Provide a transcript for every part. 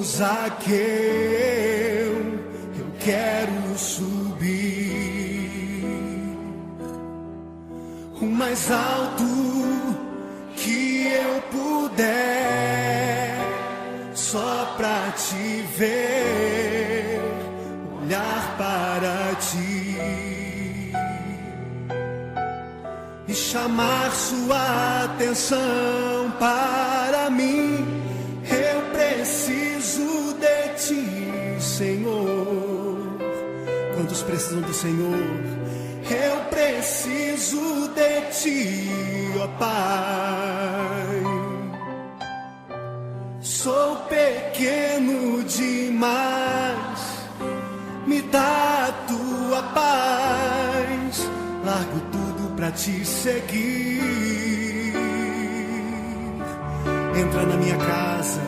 Como Zaqueu, eu quero subir o mais alto que eu puder, só pra te ver, olhar para ti e chamar sua atenção para mim. Eu preciso de ti, Senhor. Quantos precisam do Senhor? Eu preciso de ti, ó Pai. Sou pequeno demais, me dá a tua paz. Largo tudo pra te seguir. Entra na minha casa,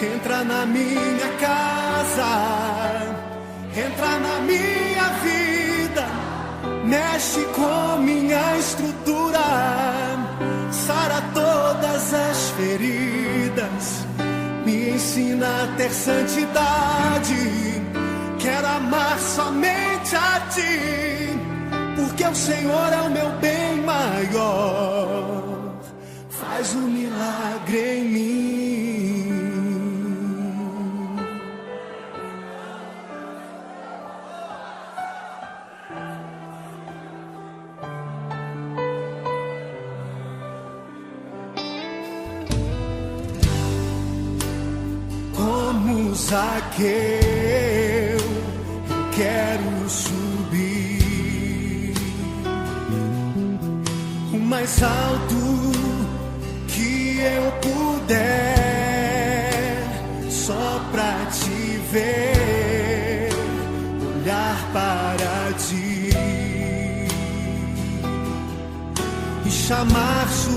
entra na minha casa, entra na minha vida, mexe com minha estrutura, sara todas as feridas, me ensina a ter santidade. Quero amar somente a ti, porque o Senhor é o meu bem maior. Faz um milagre em mim. Como Zaqueu, eu quero subir o mais alto que eu puder, só pra te ver, olhar para ti e chamar sua